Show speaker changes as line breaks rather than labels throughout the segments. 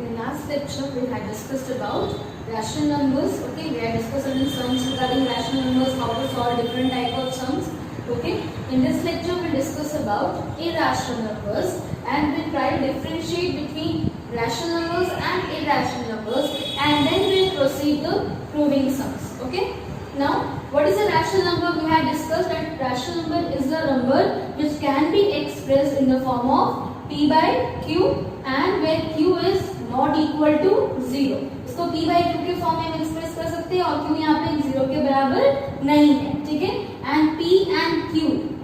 in last lecture we had discussed about rational numbers. Okay, we had discussed certain sums regarding rational numbers, how to solve different type of sums. Okay, in this lecture we'll discuss about irrational numbers and we'll try to differentiate between rational numbers and irrational numbers, and then we'll proceed to proving sums. Okay, now what is a rational number? We had discussed that rational number is the number which can be expressed in the form of p by q and where q is not equal to 0. इसको p by q के form में express कर सकते हैं और q यहाँ पे 0 के बराबर नहीं है, ठीक है. And p and q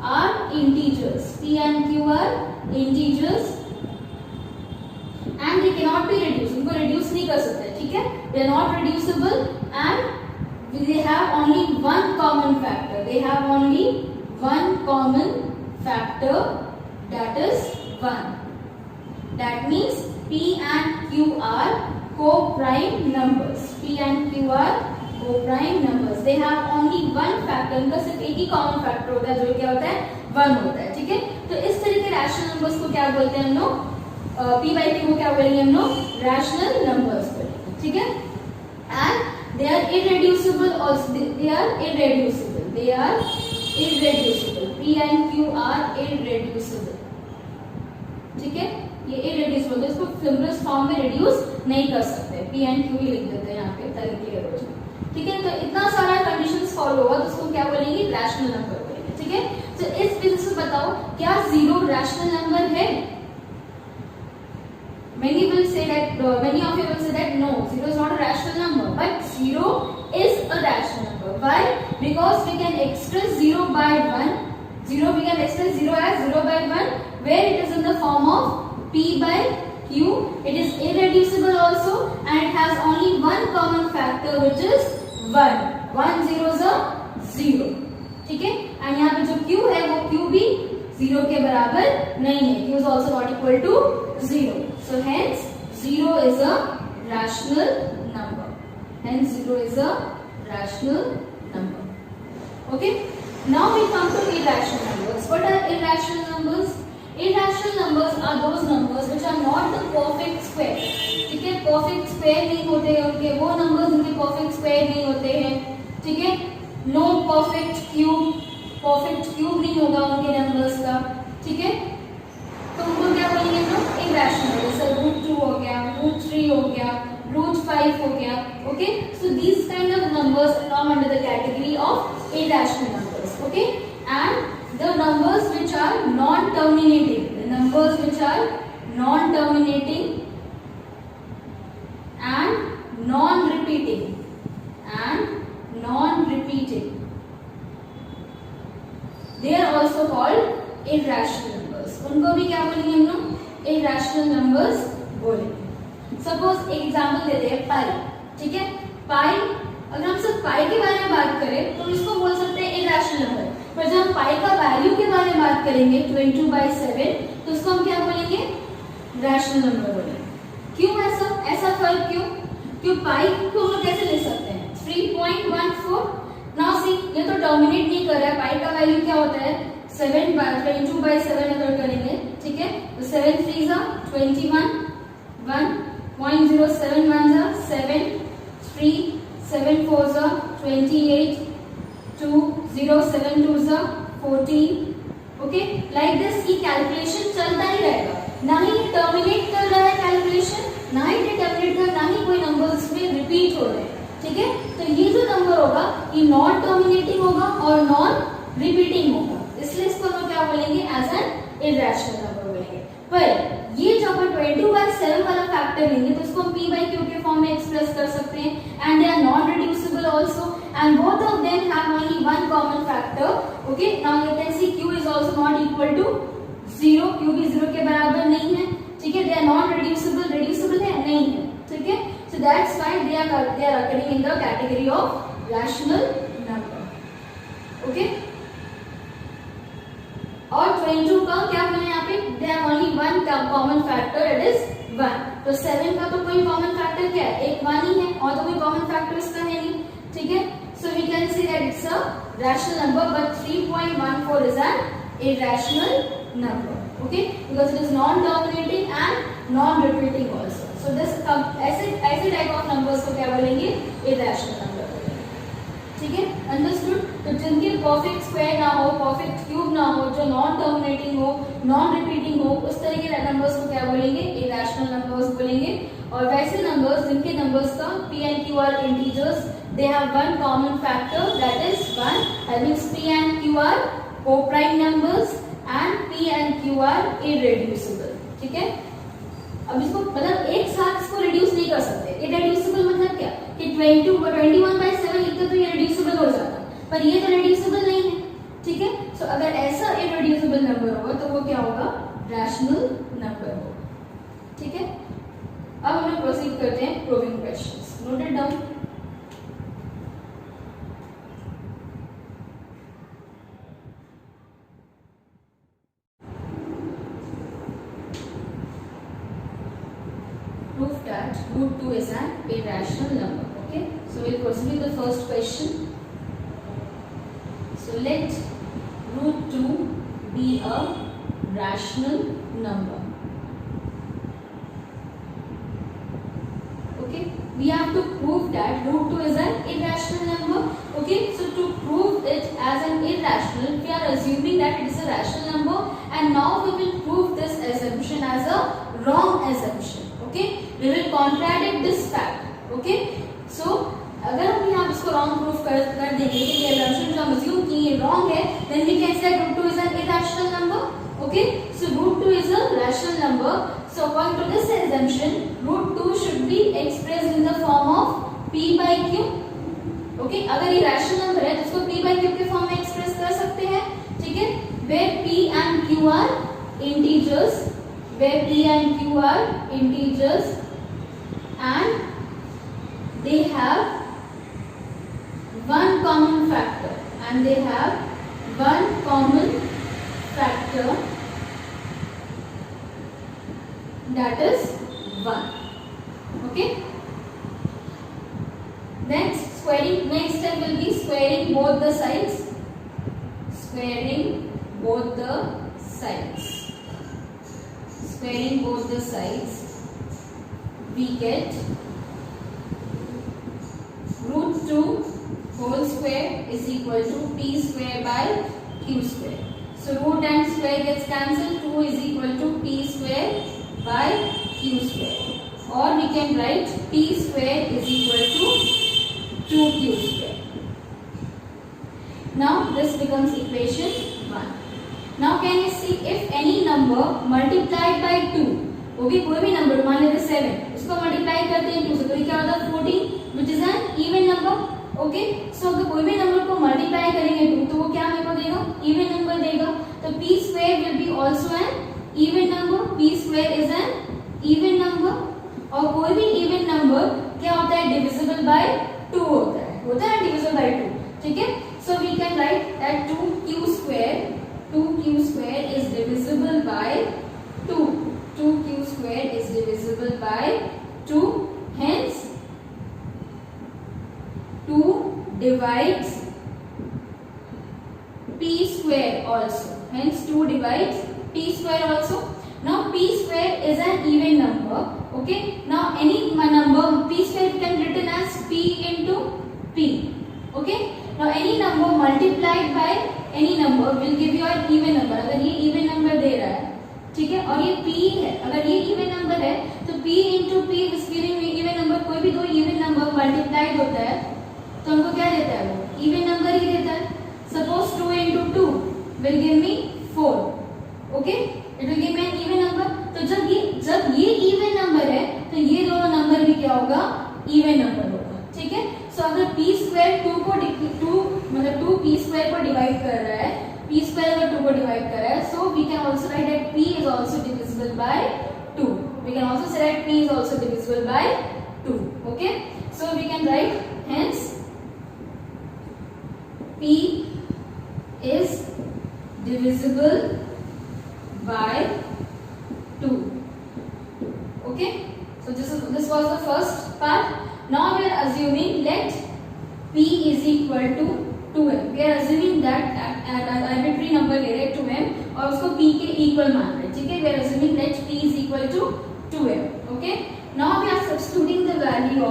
are integers. p and q are integers and they cannot be reduced. उनको reduce नहीं कर सकते, ठीक है. They are not reducible and they have only one common factor. They have only one common factor, that is 1. That means p and q are co-prime numbers. p and q are co-prime numbers. They have only one factor. उनका सिर्फ एक ही common factor होता है जो क्या होता है 1 होता है, ठीक है. तो इस तरह के rational numbers को क्या बोलते हैं हम लोग? p by q को क्या बोलेंगे हम लोग? rational numbers बोलेंगे, ठीक है. And they are irreducible also. They are irreducible. They are irreducible. p and q are irreducible, ठीक है. ये irreducible है, इसको सिंपलेस्ट फॉर्म में रिड्यूस नहीं कर सकते. p and q ही लिख देते हैं यहाँ पे ताकि क्लियर हो जाए, ठीक है. तो इतना सारा कंडीशंस फॉलो होगा तो उसको क्या बोलेंगे? रैशनल नंबर बोलेंगे, ठीक है. तो इस बेसिस पे बताओ क्या 0 रैशनल नंबर है? Many will say that, many of you will say that no, 0 is not a rational number, but 0 is a rational number. Why? Because we can express 0 by 1. 0 we can express 0 as 0 by 1, where it is in the form of p by q. It is irreducible also, and it has only one common factor, which is 1. 1 0 is a 0, ठीक है. And यहाँ पे जो q है वो q भी 0 के बराबर नहीं है. q is also not equal to 0. So hence 0 is a rational number. Hence 0 is a rational number. Okay. Now we come to irrational numbers. What are irrational numbers? Irrational numbers are those numbers which are not the perfect square. ठीक है. Perfect square नहीं होते हैं उनके, वो numbers उनके perfect square नहीं होते हैं, ठीक है. No perfect cube नहीं होगा उनके numbers का, ठीक है. तो उनको क्या बोलेंगे हम लोग? irrational. जैसे √2 हो गया, √3 हो गया, √5 हो गया. Okay, so these kind of numbers come under the category of irrational numbers. Okay, and the numbers which are non-terminating, the numbers which are non-terminating and non-repeating they are also called irrational numbers. उनको भी क्या बोलेंगे हम लोग? irrational numbers बोलेंगे. Suppose example देते हैं पाई, ठीक है. पाई, अगर हम सिर्फ पाई के बारे में बात करें तो इसको बोल सकते हैं irrational नंबर. पर जब हम पाई का वैल्यू के बारे में बात करेंगे 22/7 तो उसको हम क्या बोलेंगे? रैशनल नंबर बोलेंगे. क्यों ऐसा फर्क क्यों? क्यों पाई को हम कैसे ले सकते हैं? 3.14. नाउ सी, ये तो डोमिनेट नहीं कर रहा है. पाई का वैल्यू क्या होता है? 22/7 अगर करेंगे, ठीक है. तो 7 3 जा 21, 1.071 जा 7, 3 7 4 जा 28, 2 0 7 2 जा 14. ओके, लाइक दिस की कैलकुलेशन चलता ही रहेगा. ना ही टर्मिनेट कर रहा है कैलकुलेशन, ना ही टर्मिनेट कर, ना ही कोई नंबर्स में रिपीट हो रहे हैं, ठीक है. तो ये जो नंबर होगा ये नॉन टर्मिनेटिंग होगा और नॉन रिपीटिंग होगा, इसलिए इसको हम क्या बोलेंगे? एज एन irrational नंबर बोलेंगे. पर ये जो अपन 22/7 वाला फैक्टर लेंगे तो इसको हम p by q के फॉर्म में एक्सप्रेस कर सकते हैं. And they are non reducible also, and both of them have only one common factor. Okay, now you can see q is also not equal to 0. q भी 0 के बराबर नहीं है, ठीक है. दे आर नॉन रिड्यूसिबल है नहीं है, ठीक है. So that's why they are occurring in the category of rational number. Okay, और 22 का क्या होना है यहाँ पे? They are only one common factor, it is 1. तो 7 का तो कोई कॉमन फैक्टर क्या है? एक 1 ही है और तो कोई कॉमन फैक्टर इसका है नहीं, ठीक है. So we can see that it's a rational number, but 3.14 is an irrational number. Okay, because it is non-terminating and non-repeating also. So this ऐसे टाइप ऑफ नंबर्स को क्या बोलेंगे, इरेशनल नंबर बोलेंगे। ठीक है, अंडरस्टूड। तो जिनके परफेक्ट स्क्वायर ना हो, परफेक्ट क्यूब ना हो, जो नॉन टर्मिनेटिंग हो, नॉन रिपीटिंग हो, उस तरह के नंबर्स को क्या बोलेंगे, इरेशनल नंबर्स बोलेंगे। और वैसे नंबर्स जिनके नंबर्स का p and q are integers, they have one common factor, that is 1. That means p and q are co-prime numbers and p and q are irreducible. ठीक है, अब इसको मतलब एक साथ इसको रिड्यूस नहीं कर सकते। इरेड्यूसिबल मतलब क्या कि 21/7 लिखते तो ये रिड्यूसिबल हो जाता, पर ये तो रिड्यूसिबल नहीं है। ठीक है, सो अगर ऐसा इरेड्यूसिबल नंबर होगा तो वो क्या होगा, रैशनल नंबर होगा। ठीक है, अब हम लोग प्रोसीड करते हैं proving questions. Note it down. Prove that root 2 is an irrational number. Okay, so we'll proceed with the first question. So let root 2 be a rational number. Okay, we have to prove that root 2 is an irrational number. Okay, so to prove it as an irrational, we are assuming that it is a rational number, and now we will prove this assumption as a wrong assumption. Okay, we will contradict this fact. Okay, so अगर हम यहाँ इसको wrong proof कर देंगे कि ये assumption जो हम assume कि ये wrong है, then we can say root 2 is an irrational number. Okay, so root 2 is a rational number. So according to this assumption, root 2 should be expressed in the form of p by q. Okay, अगर ये rational number है तो इसको p by q के form में express कर सकते हैं। ठीक है, where p and q are integers, where p and q are integers and they have one common factor, and they have one common factor, that is 1. Okay, next squaring, next step will be squaring both the sides, squaring both the sides, squaring both the sides, we get root 2 whole square is equal to p square by q square. So root and square gets cancelled, 2 is equal to p square by q square, or we can write p square is equal to 2q square. Now this becomes equation 1. Now can you see if any number multiplied by 2, okay, कोई भी number मान लेते 7, उसको multiply करते हैं 2 से तो ये क्या होता है 14, which is an even number. Okay, so अगर कोई भी नंबर को मल्टीप्लाई करेंगे 2 तो वो क्या हमें को देगा, इवन नंबर देगा। तो p square will be also an even number, p square is an even number. और कोई भी इवन नंबर क्या होता है, डिविजिबल बाय 2 होता है डिविजिबल बाय 2। ठीक है, so we can write that 2q square is divisible by 2, 2q square is divisible by 2, hence 2 divides p square also, hence 2 divides p square also. Now p square is an even number. Okay, now any number p square can be written as p into p. Okay, now any number multiplied by any number will give you an even number. अगर ये even number दे रहा है, ठीक है, और ये p है, अगर ये even number है तो p into p is giving even number। कोई भी दो even number multiplied होता है तो हमको क्या देता है, वो इवन नंबर ही देता है। Suppose 2 into 2 will give me 4. Okay, it will give me an even number. तो जब ये इवन नंबर है तो ये दोनों नंबर भी क्या होगा, इवन नंबर होगा। ठीक है, सो अगर p स्क्वायर 2 p स्क्वायर को डिवाइड कर रहा है, p स्क्वायर अगर 2 को डिवाइड कर रहा है, so we can also write that p is also divisible by 2। We can also say write p is also divisible by 2। Okay, so we can write hence p is divisible by 2. Okay, so this was the first part. Now we are assuming let p is equal to 2m. We are assuming that arbitrary number ले रहे 2m और उसको p के equal मान रहे हैं। ठीक है, we are assuming let p is equal to 2m. Okay, now we are substituting the value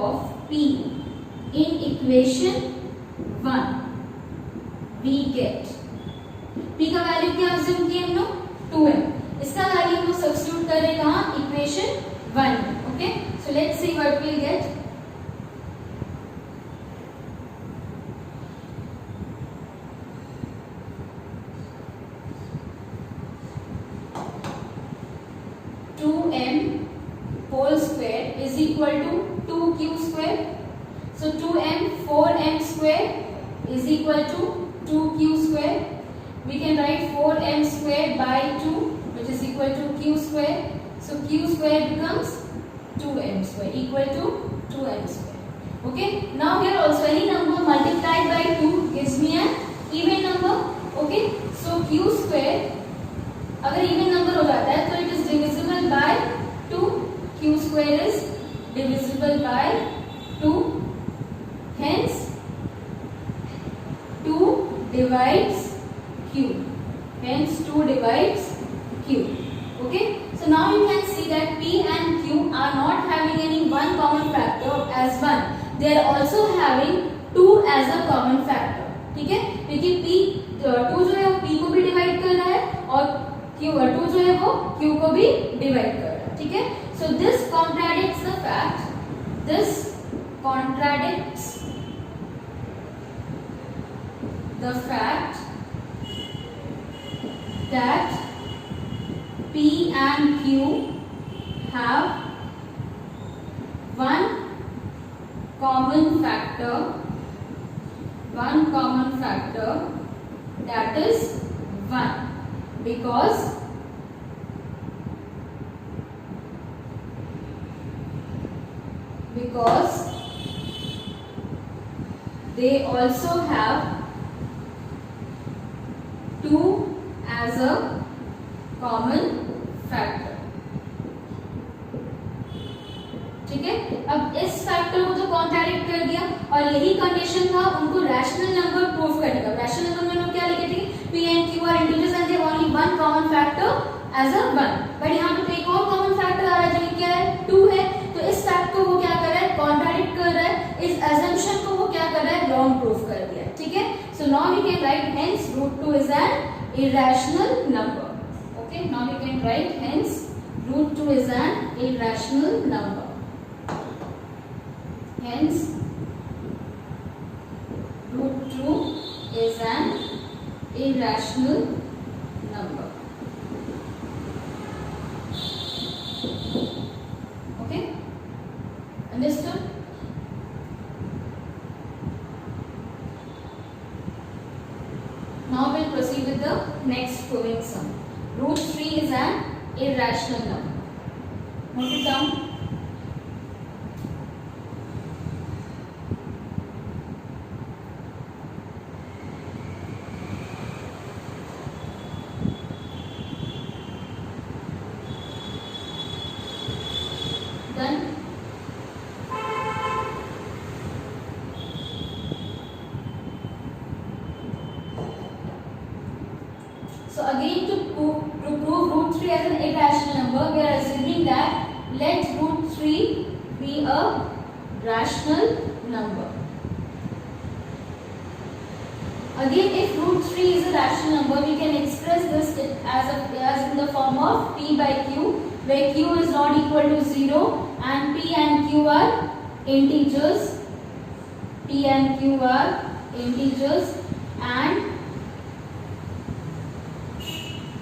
of p in equation 1. we get p का वैल्यू क्या अज्यूम किए हम लोग 2m, इसका वैल्यू हम लोग सब्स्टिट्यूट कर रहे कहां इक्वेशन 1 में. Okay, so let's see what we get. whole square is equal to 2q square. So 2m 4m square is equal to 2q square. We can write 4m square by 2 which is equal to q square. So q square becomes 2m square equal to 2m square. Okay, now here also any number multiplied by 2 gives me an even number. Okay, so q square अगर even number हो जाता है तो it is divisible by 2. q square is divisible by 2. Hence 2 divides q. Hence 2 divides q. Okay, so now you can see that p and q are not having any one common factor as 1. They are also having 2 as a common factor. ठीक है, क्योंकि p 2 जो है वो p को भी divide कर रहा है और q 2 जो है वो q को भी डिवाइड कर रहा है. ठीक है, so this contradicts the fact that p and q have one common factor that is 1, because they also have 2 as a common factor. ठीक है, अब इस फैक्टर को तो कॉन्ट्रैडिक्ट कर दिया और यही कंडीशन था उनको रैशनल नंबर प्रूव करने का. रैशनल नंबर में लोग क्या लिखे थे, p and q are integers and they have only one common factor as a 1. But यहाँ पे एक और कॉमन फैक्टर आ रहा है जो कि क्या है 2 है. तो इस फैक्ट को वो क्या कर रहा है, कॉन्ट्रैडिक्ट कर रहा है. इस अजम्पशन को वो क्या कर रहा है, रॉन्ग प्रूव कर दिया. ठीक है, so now we can write hence √2 is an irrational number. Okay, now we can write hence √2 is an irrational number. Hence √2 is an irrational number. Okay, understood? Now we'll proceed with the next proving sum. √3 is an irrational number. Note it down. Done. So again to prove √3 as an irrational number, we are assuming that let √3 be a rational number. Again, if √3 is a rational number, we can express this as in the form of p by q, where q is not equal to 0 and p and q are integers. P and q are integers and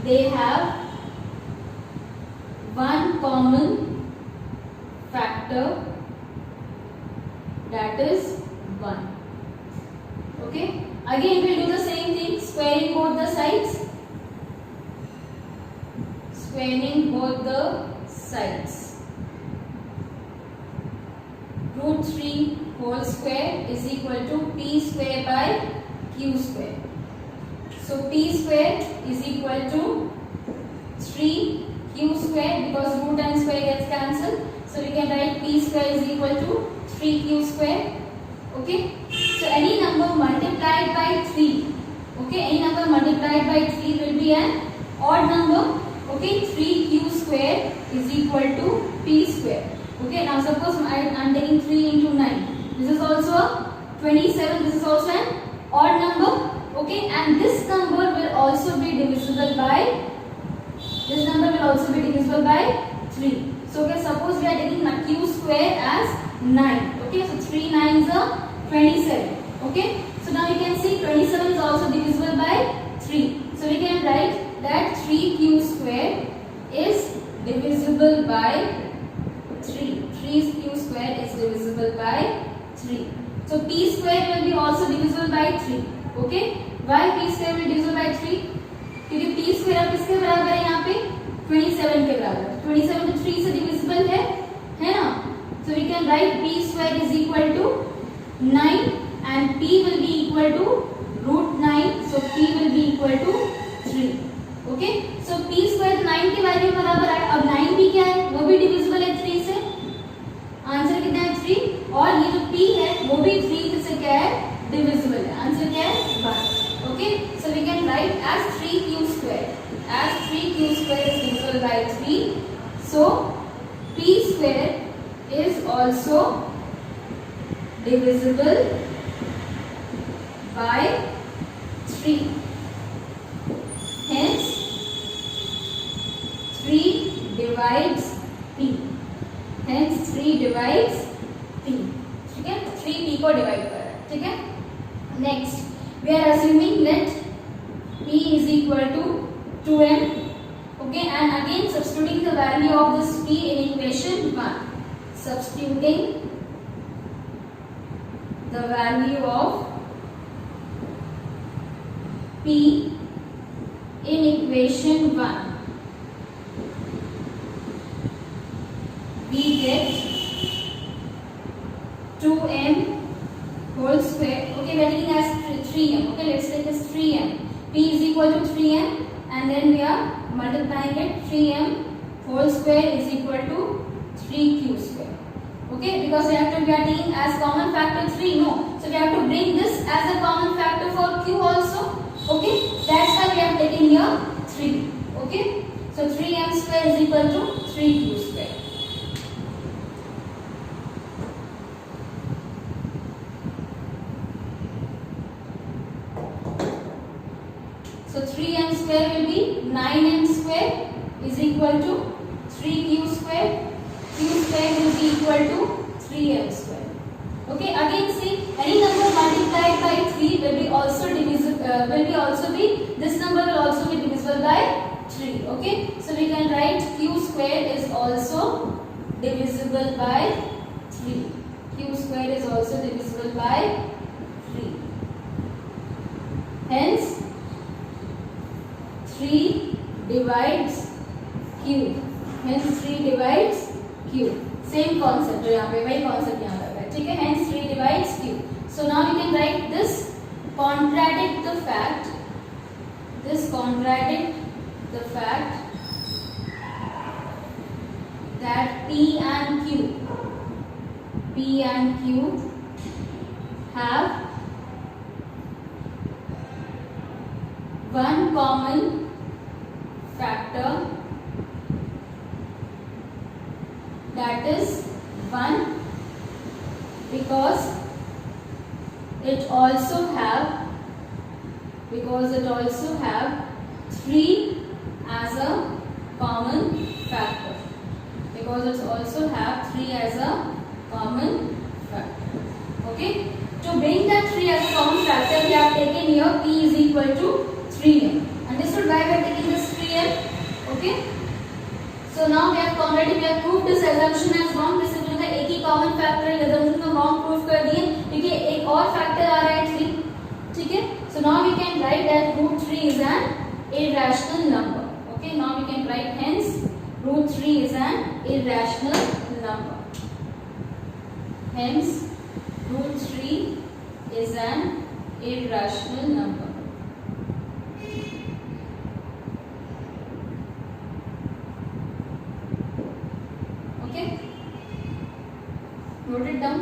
they have one common factor that is 1. Okay, again we'll do the same thing, squaring both the sides. √3 whole square is equal to p square by q square. So p square is equal to 3q square because root and square gets cancelled. So we can write p square is equal to 3q square. Okay. So any number multiplied by 3, okay, any number multiplied by 3 will be an odd number. Okay, 3q square is equal to p square. Okay, now suppose I am taking 3 into 9. This is also a 27. This is also an odd number. Okay, and this number will also be divisible by 3. So okay, suppose we are taking q square as 9. Okay, so 3 9s are 27. Okay, so now you can see 27 is also divisible by 3. So we can write that 3q square is divisible by 3. 3q square is divisible by 3. So p square will be also divisible by 3. Okay, why p square will be divisible by 3? क्योंकि p square किसके बराबर है यहाँ पे 27 के बराबर. 27 तो 3 से divisible है ना? So we can write p square is equal to 9 and p will be equal to root 9. So p will be equal to 3. Okay, so p square 9 के वैल्यू बराबर है. अब 9 भी क्या है? वो भी divisible है 3 से. आंसर कितना है 3. और ये जो p है वो भी 3 से क्या है? Divisible है. आंसर क्या है 1. Okay, so we can write as 3q square. As 3q square is divisible by 3, so p square is also divisible by 3. Hence 3 divides p. Hence 3 divides p. ठीक है, 3p को डिवाइड कर रहा है. ठीक है, next we are assuming that p is equal to 2m. Okay, and again substituting the value of this p in equation 1. Substituting the value of p in equation 1, we get 2m whole square. Okay, we are taking as 3m. Okay, let's take as 3m. p is equal to 3m and then we are multiplying it. 3m whole square is equal to 3q square. Okay, because we are taking as common factor 3. No, so we have to bring this as a common factor for q also. Okay, that's why we have taken here 3. Okay, so 3m square is equal to 3q square. So 3m square will be 9m square is equal to 3q square. Q square will be equal to 3m square. Okay, again see any number multiplied by 3 will be also divisible. This number will also be divisible by 3. Okay, so we can write q square is also divisible by 3. Q square is also divisible by 3. Hence 3 divides q. Hence 3 divides q. Same concept जो यहाँ पे वही concept यहाँ लगा है. ठीक है. Hence 3 divides q. So now you can write this contradict the fact. This contradict the fact that p and q have one common factor, that is 1, because it also have 3 as a common factor. Because it also have 3 as a common factor. Okay, to bring that 3 as a common factor, we have taken here p is equal to 3m. Understood why we are taking this 3m? Okay, so now we have proved this assumption as wrong. This is का एक ही common factor assumption को wrong proof कर दिए, क्योंकि एक और factor आ रहा है 3. ठीक है, so now we can write that root 3 is an irrational number. Okay, now we can write hence root 3 is an irrational number. Hence root 3 is an irrational number. Note it down.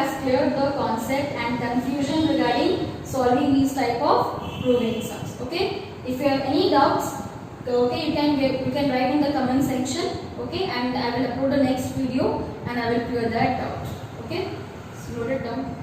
has cleared the concept and confusion regarding solving these type of proving sums. Okay. If you have any doubts, okay, you can write in the comment section. Okay, and I will upload the next video and I will clear that doubt. Okay, so note it down.